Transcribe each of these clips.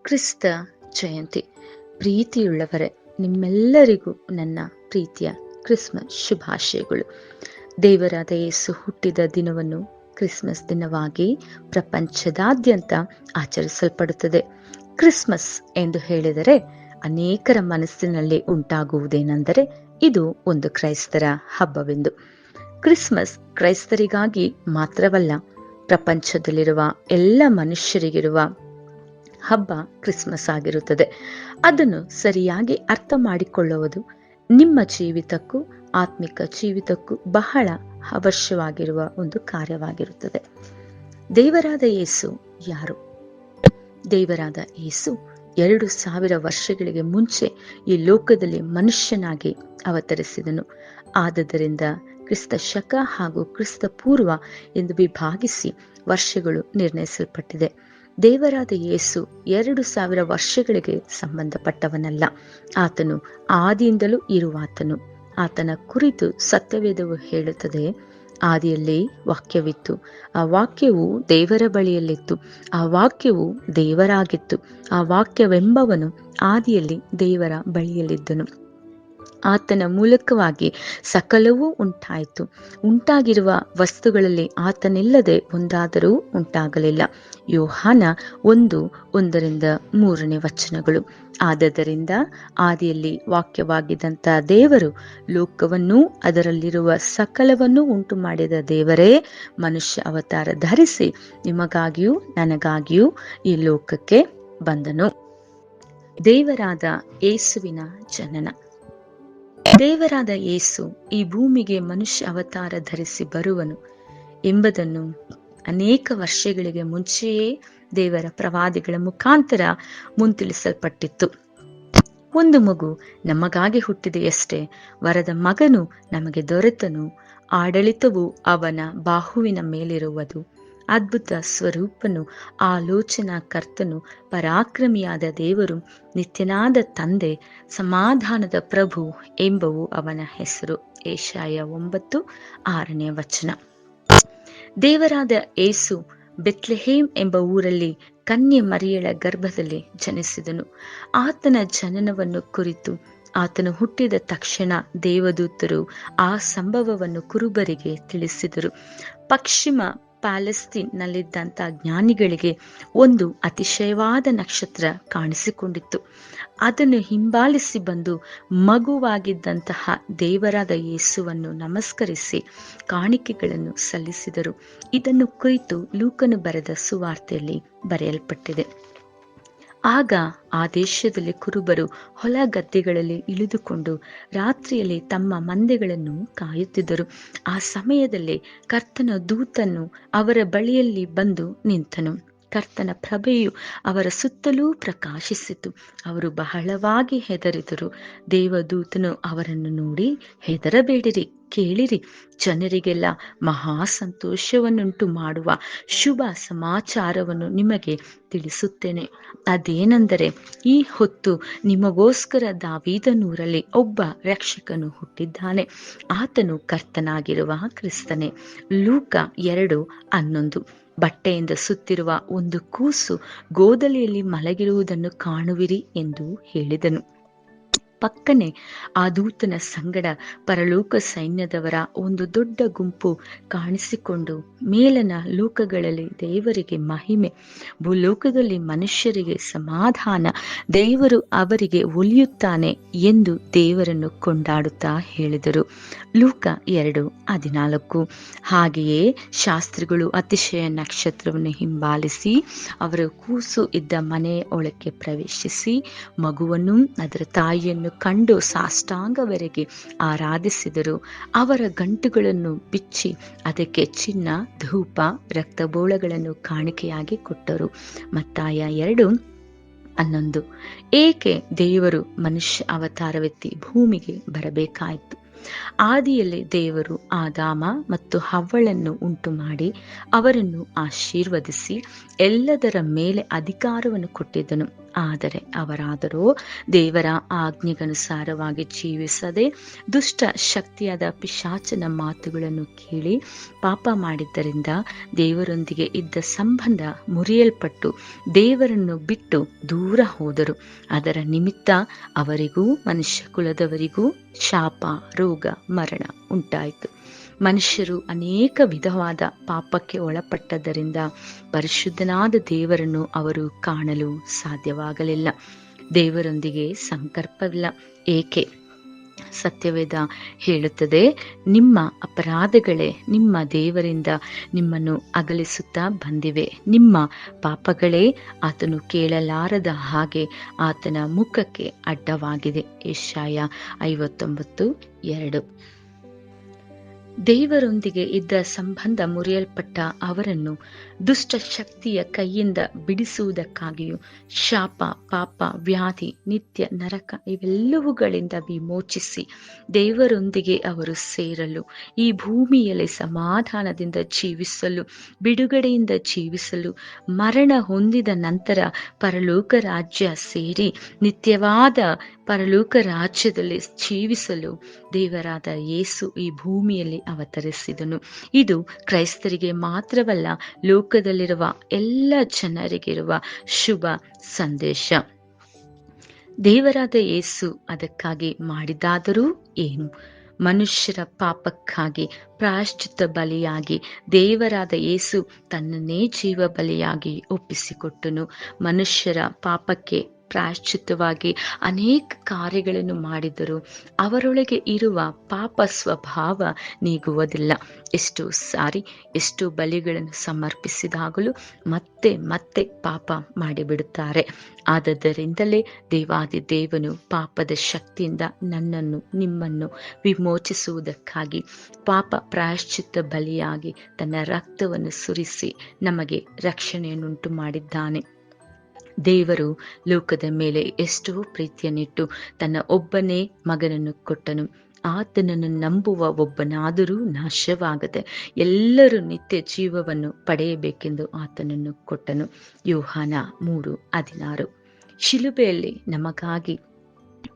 ಕ್ರಿಸ್ತ ಜಯಂತಿ. ಪ್ರೀತಿಯುಳ್ಳವರೇ, ನಿಮ್ಮೆಲ್ಲರಿಗೂ ನನ್ನ ಪ್ರೀತಿಯ ಕ್ರಿಸ್ಮಸ್ ಶುಭಾಶಯಗಳು. ದೇವರಾದ ಯೇಸು ಹುಟ್ಟಿದ ದಿನವನ್ನು ಕ್ರಿಸ್ಮಸ್ ದಿನವಾಗಿ ಪ್ರಪಂಚದಾದ್ಯಂತ ಆಚರಿಸಲ್ಪಡುತ್ತದೆ. ಕ್ರಿಸ್ಮಸ್ ಎಂದು ಹೇಳಿದರೆ ಅನೇಕರ ಮನಸ್ಸಿನಲ್ಲಿ ಉಂಟಾಗುವುದೇನೆಂದರೆ ಇದು ಒಂದು ಕ್ರೈಸ್ತರ ಹಬ್ಬವೆಂದು. ಕ್ರಿಸ್ಮಸ್ ಕ್ರೈಸ್ತರಿಗಾಗಿ ಮಾತ್ರವಲ್ಲ, ಪ್ರಪಂಚದಲ್ಲಿರುವ ಎಲ್ಲ ಮನುಷ್ಯರಿಗಿರುವ ಹಬ್ಬ ಕ್ರಿಸ್ಮಸ್ ಆಗಿರುತ್ತದೆ. ಅದನ್ನು ಸರಿಯಾಗಿ ಅರ್ಥ ಮಾಡಿಕೊಳ್ಳುವುದು ನಿಮ್ಮ ಜೀವಿತಕ್ಕೂ ಆತ್ಮಿಕ ಜೀವಿತಕ್ಕೂ ಬಹಳ ಅವಶ್ಯವಾಗಿರುವ ಒಂದು ಕಾರ್ಯವಾಗಿರುತ್ತದೆ. ದೇವರಾದ ಯೇಸು ಯಾರು? ದೇವರಾದ ಯೇಸು 2000 ವರ್ಷಗಳಿಗೆ ಮುಂಚೆ ಈ ಲೋಕದಲ್ಲಿ ಮನುಷ್ಯನಾಗಿ ಅವತರಿಸಿದನು. ಆದುದರಿಂದ ಕ್ರಿಸ್ತ ಶಕ ಹಾಗೂ ಕ್ರಿಸ್ತ ಪೂರ್ವ ಎಂದು ವಿಭಾಗಿಸಿ ವರ್ಷಗಳು ನಿರ್ಣಯಿಸಲ್ಪಟ್ಟಿದೆ. ದೇವರಾದ ಯೇಸು 2000 ವರ್ಷಗಳಿಗೆ ಸಂಬಂಧಪಟ್ಟವನಲ್ಲ. ಆತನು ಆದಿಯಿಂದಲೂ ಇರುವಾತನು. ಆತನ ಕುರಿತು ಸತ್ಯವೇದವು ಹೇಳುತ್ತದೆ, ಆದಿಯಲ್ಲಿ ವಾಕ್ಯವಿತ್ತು, ಆ ವಾಕ್ಯವು ದೇವರ ಬಳಿಯಲ್ಲಿತ್ತು, ಆ ವಾಕ್ಯವು ದೇವರಾಗಿತ್ತು, ಆ ವಾಕ್ಯವೆಂಬವನು ಆದಿಯಲ್ಲಿ ದೇವರ ಬಳಿಯಲ್ಲಿದ್ದನು. ಆತನ ಮೂಲಕವಾಗಿ ಸಕಲವೂ ಉಂಟಾಯಿತು. ಉಂಟಾಗಿರುವ ವಸ್ತುಗಳಲ್ಲಿ ಆತನಿಲ್ಲದೆ ಒಂದಾದರೂ ಉಂಟಾಗಲಿಲ್ಲ. ಯೋಹಾನ 1:1-3 ಆದದರಿಂದ ಆದಿಯಲ್ಲಿ ವಾಕ್ಯವಾಗಿದ್ದಂಥ ದೇವರು ಲೋಕವನ್ನೂ ಅದರಲ್ಲಿರುವ ಸಕಲವನ್ನೂ ಉಂಟು ಮಾಡಿದ ದೇವರೇ ಮನುಷ್ಯ ಅವತಾರ ಧರಿಸಿ ನಿಮಗಾಗಿಯೂ ನನಗಾಗಿಯೂ ಈ ಲೋಕಕ್ಕೆ ಬಂದನು. ದೇವರಾದ ಯೇಸುವಿನ ಜನನ. ದೇವರಾದ ಯೇಸು ಈ ಭೂಮಿಗೆ ಮನುಷ್ಯ ಅವತಾರ ಧರಿಸಿ ಬರುವನು ಎಂಬುದನ್ನು ಅನೇಕ ವರ್ಷಗಳಿಗೆ ಮುಂಚೆಯೇ ದೇವರ ಪ್ರವಾದಿಗಳ ಮುಖಾಂತರ ಮುಂತಿಳಿಸಲ್ಪಟ್ಟಿತ್ತು. ಒಂದು ಮಗು ನಮಗಾಗಿ ಹುಟ್ಟಿದೆಯಷ್ಟೇ, ವರದ ಮಗನು ನಮಗೆ ದೊರೆತನು, ಆಡಳಿತವು ಅವನ ಬಾಹುವಿನ ಮೇಲಿರುವುದು. ಅದ್ಭುತ ಸ್ವರೂಪನು, ಆಲೋಚನಾ ಕರ್ತನು, ಪರಾಕ್ರಮಿಯಾದ ದೇವರು, ನಿತ್ಯನಾದ ತಂದೆ, ಸಮಾಧಾನದ ಪ್ರಭು ಎಂಬುವು ಅವನ ಹೆಸರು. ಯೆಶಾಯ 9:6. ದೇವರಾದ ಯೇಸು ಬೆತ್ಲೆಹೇಮ್ ಎಂಬ ಊರಲ್ಲಿ ಕನ್ಯೆ ಮರಿಯಳ ಗರ್ಭದಲ್ಲಿ ಜನಿಸಿದನು. ಆತನ ಜನನವನ್ನು ಕುರಿತು ಆತನು ಹುಟ್ಟಿದ ತಕ್ಷಣ ದೇವದೂತರು ಆ ಸಂಭವವನ್ನು ಕುರುಬರಿಗೆ ತಿಳಿಸಿದರು. ಪಶ್ಚಿಮ ಪ್ಯಾಲೆಸ್ತೀನ್ ನಲ್ಲಿದ್ದಂಥ ಜ್ಞಾನಿಗಳಿಗೆ ಒಂದು ಅತಿಶಯವಾದ ನಕ್ಷತ್ರ ಕಾಣಿಸಿಕೊಂಡಿತ್ತು. ಅದನ್ನು ಹಿಂಬಾಲಿಸಿ ಬಂದು ಮಗುವಾಗಿದ್ದಂತಹ ದೇವರಾದ ಯೇಸುವನ್ನು ನಮಸ್ಕರಿಸಿ ಕಾಣಿಕೆಗಳನ್ನು ಸಲ್ಲಿಸಿದರು. ಇದನ್ನು ಕುರಿತು ಲೂಕನು ಬರೆದ ಸುವಾರ್ತೆಯಲ್ಲಿ ಬರೆಯಲ್ಪಟ್ಟಿದೆ. ಆಗ ಆ ದೇಶದಲ್ಲಿ ಕುರುಬರು ಹೊಲ ಗದ್ದೆಗಳಲ್ಲಿ ಇಳಿದುಕೊಂಡು ರಾತ್ರಿಯಲ್ಲಿ ತಮ್ಮ ಮಂದೆಗಳನ್ನು ಕಾಯುತ್ತಿದ್ದರು. ಆ ಸಮಯದಲ್ಲಿ ಕರ್ತನ ದೂತನು ಅವರ ಬಳಿಯಲ್ಲಿ ಬಂದು ನಿಂತನು. ಕರ್ತನ ಪ್ರಭೆಯು ಅವರ ಸುತ್ತಲೂ ಪ್ರಕಾಶಿಸಿತು. ಅವರು ಬಹಳವಾಗಿ ಹೆದರಿದರು. ದೇವದೂತನು ಅವರನ್ನು ನೋಡಿ, ಹೆದರಬೇಡಿರಿ, ಕೇಳಿರಿ, ಜನರಿಗೆಲ್ಲ ಮಹಾ ಸಂತೋಷವನ್ನುಂಟು ಮಾಡುವ ಶುಭ ಸಮಾಚಾರವನ್ನು ನಿಮಗೆ ತಿಳಿಸುತ್ತೇನೆ. ಅದೇನೆಂದರೆ, ಈ ಹೊತ್ತು ನಿಮಗೋಸ್ಕರ ದಾವೀದನೂರಲ್ಲಿ ಒಬ್ಬ ರಕ್ಷಕನು ಹುಟ್ಟಿದ್ದಾನೆ. ಆತನು ಕರ್ತನಾಗಿರುವ ಕ್ರಿಸ್ತನೇ. ಲೂಕ 2:11. ಬಟ್ಟೆಯಿಂದ ಸುತ್ತಿರುವ ಒಂದು ಕೂಸು ಗೋದಲಿಯಲ್ಲಿ ಮಲಗಿರುವುದನ್ನು ಕಾಣುವಿರಿ ಎಂದು ಹೇಳಿದನು. ಪಕ್ಕನೆ ಆ ದೂತನ ಸಂಗಡ ಪರಲೋಕ ಸೈನ್ಯದವರ ಒಂದು ದೊಡ್ಡ ಗುಂಪು ಕಾಣಿಸಿಕೊಂಡು, ಮೇಲನ ಲೋಕಗಳಲ್ಲಿ ದೇವರಿಗೆ ಮಹಿಮೆ, ಭೂಲೋಕದಲ್ಲಿ ಮನುಷ್ಯರಿಗೆ ಸಮಾಧಾನ, ದೇವರು ಅವರಿಗೆ ಒಲಿಯುತ್ತಾನೆ ಎಂದು ದೇವರನ್ನು ಕೊಂಡಾಡುತ್ತಾ ಹೇಳಿದರು. ಲೂಕ 2:14. ಹಾಗೆಯೇ ಶಾಸ್ತ್ರಿಗಳು ಅತಿಶಯ ನಕ್ಷತ್ರವನ್ನು ಹಿಂಬಾಲಿಸಿ ಅವರ ಕೂಸು ಇದ್ದ ಮನೆಯ ಒಳಕ್ಕೆ ಪ್ರವೇಶಿಸಿ ಮಗುವನ್ನು ಅದರ ತಾಯಿಯನ್ನು ಕಂಡು ಸಾಷ್ಟಾಂಗವರೆಗೆ ಆರಾಧಿಸಿದರು. ಅವರ ಗಂಟುಗಳನ್ನು ಬಿಚ್ಚಿ ಅದಕ್ಕೆ ಚಿನ್ನ, ಧೂಪ, ರಕ್ತಬೋಳಗಳನ್ನು ಕಾಣಿಕೆಯಾಗಿ ಕೊಟ್ಟರು. ಮತ್ತಾಯ 2:11. ಏಕೆ ದೇವರು ಮನುಷ್ಯ ಅವತಾರವೆತ್ತಿ ಭೂಮಿಗೆ ಬರಬೇಕಾಯಿತು? ಆದಿಯಲ್ಲಿ ದೇವರು ಆದಾಮ ಮತ್ತು ಹವ್ವಳನ್ನು ಉಂಟು ಮಾಡಿ ಅವರನ್ನು ಆಶೀರ್ವದಿಸಿ ಎಲ್ಲದರ ಮೇಲೆ ಅಧಿಕಾರವನ್ನು ಕೊಟ್ಟಿದ್ದನು. ಆದರೆ ಅವರಾದರೋ ದೇವರ ಆಜ್ಞೆಗನುಸಾರವಾಗಿ ಜೀವಿಸದೆ ದುಷ್ಟ ಶಕ್ತಿಯಾದ ಪಿಶಾಚನ ಮಾತುಗಳನ್ನು ಕೇಳಿ ಪಾಪ ಮಾಡಿದ್ದರಿಂದ ದೇವರೊಂದಿಗೆ ಇದ್ದ ಸಂಬಂಧ ಮುರಿಯಲ್ಪಟ್ಟು ದೇವರನ್ನು ಬಿಟ್ಟು ದೂರ ಹೋದರು. ಅದರ ನಿಮಿತ್ತ ಅವರಿಗೂ ಮನುಷ್ಯ ಕುಲದವರಿಗೂ ಶಾಪ, ರೋಗ, ಮರಣ ಉಂಟಾಯಿತು. ಮನುಷ್ಯರು ಅನೇಕ ವಿಧವಾದ ಪಾಪಕ್ಕೆ ಒಳಪಟ್ಟದ್ದರಿಂದ ಪರಿಶುದ್ಧನಾದ ದೇವರನ್ನು ಅವರು ಕಾಣಲು ಸಾಧ್ಯವಾಗಲಿಲ್ಲ. ದೇವರೊಂದಿಗೆ ಸಂಪರ್ಕವಿಲ್ಲ. ಏಕೆ? ಸತ್ಯವೇದ ಹೇಳುತ್ತದೆ, ನಿಮ್ಮ ಅಪರಾಧಗಳೇ ನಿಮ್ಮ ದೇವರಿಂದ ನಿಮ್ಮನ್ನು ಅಗಲಿಸುತ್ತಾ ಬಂದಿವೆ. ನಿಮ್ಮ ಪಾಪಗಳೇ ಆತನು ಕೇಳಲಾರದ ಹಾಗೆ ಆತನ ಮುಖಕ್ಕೆ ಅಡ್ಡವಾಗಿದೆ. ಯೆಶಾಯ 59:2. ದೇವರೊಂದಿಗೆ ಇದ್ದ ಸಂಬಂಧ ಮುರಿಯಲ್ಪಟ್ಟ ಅವರನ್ನು ದುಷ್ಟ ಶಕ್ತಿಯ ಕೈಯಿಂದ ಬಿಡಿಸುವುದಕ್ಕಾಗಿಯೂ ಶಾಪ, ಪಾಪ, ವ್ಯಾಧಿ, ನಿತ್ಯ ನರಕ ಇವೆಲ್ಲವುಗಳಿಂದ ವಿಮೋಚಿಸಿ ದೇವರೊಂದಿಗೆ ಅವರು ಸೇರಲು, ಈ ಭೂಮಿಯಲ್ಲಿ ಸಮಾಧಾನದಿಂದ ಜೀವಿಸಲು, ಬಿಡುಗಡೆಯಿಂದ ಜೀವಿಸಲು, ಮರಣ ಹೊಂದಿದ ನಂತರ ಪರಲೋಕ ರಾಜ್ಯ ಸೇರಿ ನಿತ್ಯವಾದ ಪರಲೋಕ ರಾಜ್ಯದಲ್ಲಿ ಜೀವಿಸಲು ದೇವರಾದ ಯೇಸು ಈ ಭೂಮಿಯಲ್ಲಿ ಅವತರಿಸಿದನು. ಇದು ಕ್ರೈಸ್ತರಿಗೆ ಮಾತ್ರವಲ್ಲ, ಲೋಕದಲ್ಲಿರುವ ಎಲ್ಲ ಜನರಿಗಿರುವ ಶುಭ ಸಂದೇಶ. ದೇವರಾದ ಯೇಸು ಅದಕ್ಕಾಗಿ ಮಾಡಿದಾದರೂ ಏನು? ಮನುಷ್ಯರ ಪಾಪಕ್ಕಾಗಿ ಪ್ರಾಯಶ್ಚಿತ್ತ ಬಲಿಯಾಗಿ ದೇವರಾದ ಯೇಸು ತನ್ನನ್ನೇ ಜೀವ ಬಲಿಯಾಗಿ ಒಪ್ಪಿಸಿಕೊಟ್ಟನು. ಮನುಷ್ಯರ ಪಾಪಕ್ಕೆ ಪ್ರಾಯಶ್ಚಿತ್ತವಾಗಿ ಅನೇಕ ಕಾರ್ಯಗಳನ್ನು ಮಾಡಿದರೂ ಅವರೊಳಗೆ ಇರುವ ಪಾಪ ಸ್ವಭಾವ ನೀಗುವುದಿಲ್ಲ. ಎಷ್ಟೋ ಸಾರಿ ಎಷ್ಟೋ ಬಲಿಗಳನ್ನು ಸಮರ್ಪಿಸಿದಾಗಲೂ ಮತ್ತೆ ಮತ್ತೆ ಪಾಪ ಮಾಡಿಬಿಡುತ್ತಾರೆ. ಆದ್ದರಿಂದಲೇ ದೇವಾದಿ ದೇವನು ಪಾಪದ ಶಕ್ತಿಯಿಂದ ನನ್ನನ್ನು ನಿಮ್ಮನ್ನು ವಿಮೋಚಿಸುವುದಕ್ಕಾಗಿ ಪಾಪ ಪ್ರಾಯಶ್ಚಿತ್ತ ಬಲಿಯಾಗಿ ತನ್ನ ರಕ್ತವನ್ನು ಸುರಿಸಿ ನಮಗೆ ರಕ್ಷಣೆಯನ್ನುಂಟು ಮಾಡಿದ್ದಾನೆ. ದೇವರು ಲೋಕದ ಮೇಲೆ ಎಷ್ಟೋ ಪ್ರೀತಿಯನ್ನಿಟ್ಟು ತನ್ನ ಒಬ್ಬನೇ ಮಗನನ್ನು ಕೊಟ್ಟನು. ಆತನನ್ನು ನಂಬುವ ಒಬ್ಬನಾದರೂ ನಾಶವಾಗದೆ ಎಲ್ಲರೂ ನಿತ್ಯ ಜೀವವನ್ನು ಪಡೆಯಬೇಕೆಂದು ಆತನನ್ನು ಕೊಟ್ಟನು. ಯೋಹಾನ 3:16. ಶಿಲುಬೆಯಲ್ಲಿ ನಮಗಾಗಿ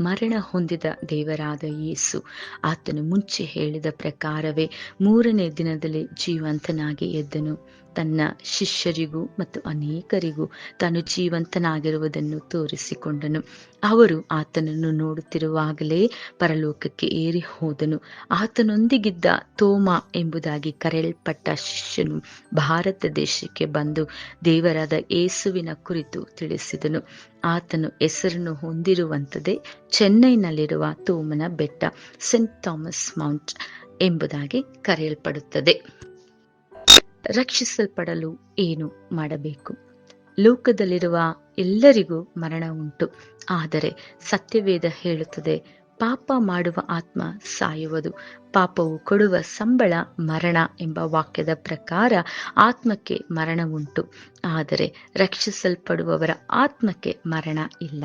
ಮರಣ ಹೊಂದಿದ ದೇವರಾದ ಯೇಸು ಆತನು ಮುಂಚೆ ಹೇಳಿದ ಪ್ರಕಾರವೇ 3ನೇ ದಿನದಲ್ಲಿ ಜೀವಂತನಾಗಿ ಎದ್ದನು. ತನ್ನ ಶಿಷ್ಯರಿಗೂ ಮತ್ತು ಅನೇಕರಿಗೂ ತಾನು ಜೀವಂತನಾಗಿರುವುದನ್ನು ತೋರಿಸಿಕೊಂಡನು. ಅವರು ಆತನನ್ನು ನೋಡುತ್ತಿರುವಾಗಲೇ ಪರಲೋಕಕ್ಕೆ ಏರಿ ಹೋದನು. ಆತನೊಂದಿಗಿದ್ದ ತೋಮ ಎಂಬುದಾಗಿ ಕರೆಯಲ್ಪಟ್ಟ ಶಿಷ್ಯನು ಭಾರತ ದೇಶಕ್ಕೆ ಬಂದು ದೇವರಾದ ಯೇಸುವಿನ ಕುರಿತು ತಿಳಿಸಿದನು. ಆತನು ಹೆಸರನ್ನು ಹೊಂದಿರುವಂಥದ್ದೇ ಚೆನ್ನೈನಲ್ಲಿರುವ ತೋಮನ ಬೆಟ್ಟ, ಸೆಂಟ್ ಥಾಮಸ್ ಮೌಂಟ್ ಎಂಬುದಾಗಿ ಕರೆಯಲ್ಪಡುತ್ತದೆ. ರಕ್ಷಿಸಲ್ಪಡಲು ಏನು ಮಾಡಬೇಕು? ಲೋಕದಲ್ಲಿರುವ ಎಲ್ಲರಿಗೂ ಮರಣ ಉಂಟು. ಆದರೆ ಸತ್ಯವೇದ ಹೇಳುತ್ತದೆ, ಪಾಪ ಮಾಡುವ ಆತ್ಮ ಸಾಯುವುದು, ಪಾಪವು ಕೊಡುವ ಸಂಬಳ ಮರಣ ಎಂಬ ವಾಕ್ಯದ ಪ್ರಕಾರ ಆತ್ಮಕ್ಕೆ ಮರಣ ಉಂಟು. ಆದರೆ ರಕ್ಷಿಸಲ್ಪಡುವವರ ಆತ್ಮಕ್ಕೆ ಮರಣ ಇಲ್ಲ.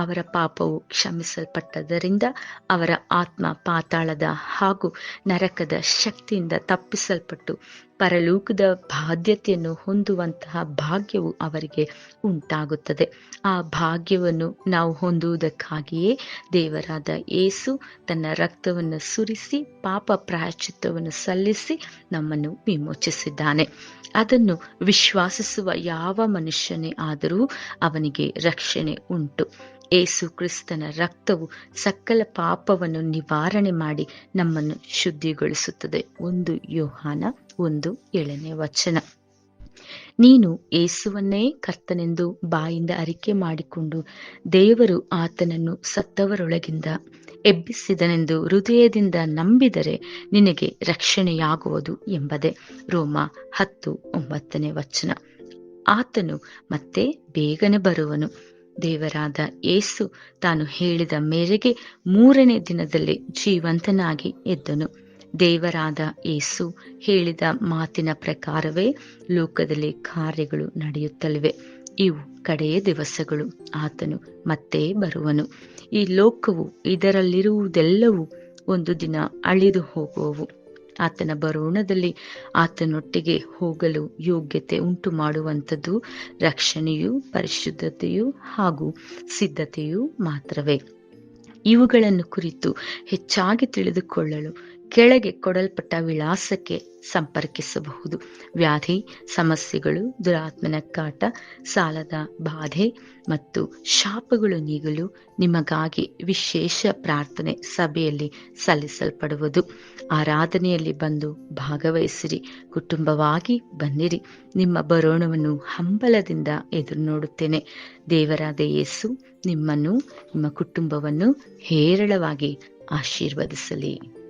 ಅವರ ಪಾಪವು ಕ್ಷಮಿಸಲ್ಪಟ್ಟದರಿಂದ ಅವರ ಆತ್ಮ ಪಾತಾಳದ ಹಾಗೂ ನರಕದ ಶಕ್ತಿಯಿಂದ ತಪ್ಪಿಸಲ್ಪಟ್ಟು ಪರಲೋಕದ ಬಾಧ್ಯತೆಯನ್ನು ಹೊಂದುವಂತಹ ಭಾಗ್ಯವು ಅವರಿಗೆ ಉಂಟಾಗುತ್ತದೆ. ಆ ಭಾಗ್ಯವನ್ನು ನಾವು ಹೊಂದುವುದಕ್ಕಾಗಿಯೇ ದೇವರಾದ ಯೇಸು ತನ್ನ ರಕ್ತವನ್ನು ಸುರಿಸಿ ಪಾಪ ಪ್ರಾಯಶ್ಚಿತ್ತವನ್ನು ಸಲ್ಲಿಸಿ ನಮ್ಮನ್ನು ವಿಮೋಚಿಸಿದ್ದಾನೆ. ಅದನ್ನು ವಿಶ್ವಾಸಿಸುವ ಯಾವ ಮನುಷ್ಯನೇ ಆದರೂ ಅವನಿಗೆ ರಕ್ಷಣೆ ಉಂಟು. ಯೇಸು ಕ್ರಿಸ್ತನ ರಕ್ತವು ಸಕಲ ಪಾಪವನ್ನು ನಿವಾರಣೆ ಮಾಡಿ ನಮ್ಮನ್ನು ಶುದ್ಧಿಗೊಳಿಸುತ್ತದೆ. 1 ಯೋಹಾನ 1:7. ನೀನು ಯೇಸುವನ್ನೇ ಕರ್ತನೆಂದು ಬಾಯಿಂದ ಅರಿಕೆ ಮಾಡಿಕೊಂಡು ದೇವರು ಆತನನ್ನು ಸತ್ತವರೊಳಗಿಂದ ಎಬ್ಬಿಸಿದನೆಂದು ಹೃದಯದಿಂದ ನಂಬಿದರೆ ನಿನಗೆ ರಕ್ಷಣೆಯಾಗುವುದು ಎಂಬುದೇ ರೋಮ 10:9. ಆತನು ಮತ್ತೆ ಬೇಗನೆ ಬರುವನು. ದೇವರಾದ ಯೇಸು ತಾನು ಹೇಳಿದ ಮೇರೆಗೆ 3ನೇ ದಿನದಲ್ಲಿ ಜೀವಂತನಾಗಿ ಎದ್ದನು. ದೇವರಾದ ಯೇಸು ಹೇಳಿದ ಮಾತಿನ ಪ್ರಕಾರವೇ ಲೋಕದಲ್ಲಿ ಕಾರ್ಯಗಳು ನಡೆಯುತ್ತಲಿವೆ. ಇವು ಕಡೆಯ ದಿವಸಗಳು. ಆತನು ಮತ್ತೆ ಬರುವನು. ಈ ಲೋಕವು ಇದರಲ್ಲಿರುವುದೆಲ್ಲವೂ ಒಂದು ದಿನ ಅಳಿದು ಹೋಗುವವು. ಆತನ ಬರೋಣದಲ್ಲಿ ಆತನೊಟ್ಟಿಗೆ ಹೋಗಲು ಯೋಗ್ಯತೆ ಉಂಟು ಮಾಡುವಂಥದ್ದು ರಕ್ಷಣೆಯು, ಪರಿಶುದ್ಧತೆಯು ಹಾಗೂ ಸಿದ್ಧತೆಯು ಮಾತ್ರವೇ. ಇವುಗಳನ್ನು ಕುರಿತು ಹೆಚ್ಚಾಗಿ ತಿಳಿದುಕೊಳ್ಳಲು ಕೆಳಗೆ ಕೊಡಲ್ಪಟ್ಟ ವಿಳಾಸಕ್ಕೆ ಸಂಪರ್ಕಿಸಬಹುದು. ವ್ಯಾಧಿ ಸಮಸ್ಯೆಗಳು, ದುರಾತ್ಮನ ಕಾಟ, ಸಾಲದ ಬಾಧೆ ಮತ್ತು ಶಾಪಗಳು ನೀಗಲು ನಿಮಗಾಗಿ ವಿಶೇಷ ಪ್ರಾರ್ಥನೆ ಸಭೆಯಲ್ಲಿ ಸಲ್ಲಿಸಲ್ಪಡುವುದು. ಆರಾಧನೆಯಲ್ಲಿ ಬಂದು ಭಾಗವಹಿಸಿರಿ, ಕುಟುಂಬವಾಗಿ ಬನ್ನಿರಿ. ನಿಮ್ಮ ಬರೋಣವನ್ನು ಹಂಬಲದಿಂದ ಎದುರು ನೋಡುತ್ತೇನೆ. ದೇವರಾದ ಯೇಸು ನಿಮ್ಮನ್ನು, ನಿಮ್ಮ ಕುಟುಂಬವನ್ನು ಹೇರಳವಾಗಿ ಆಶೀರ್ವದಿಸಲಿ.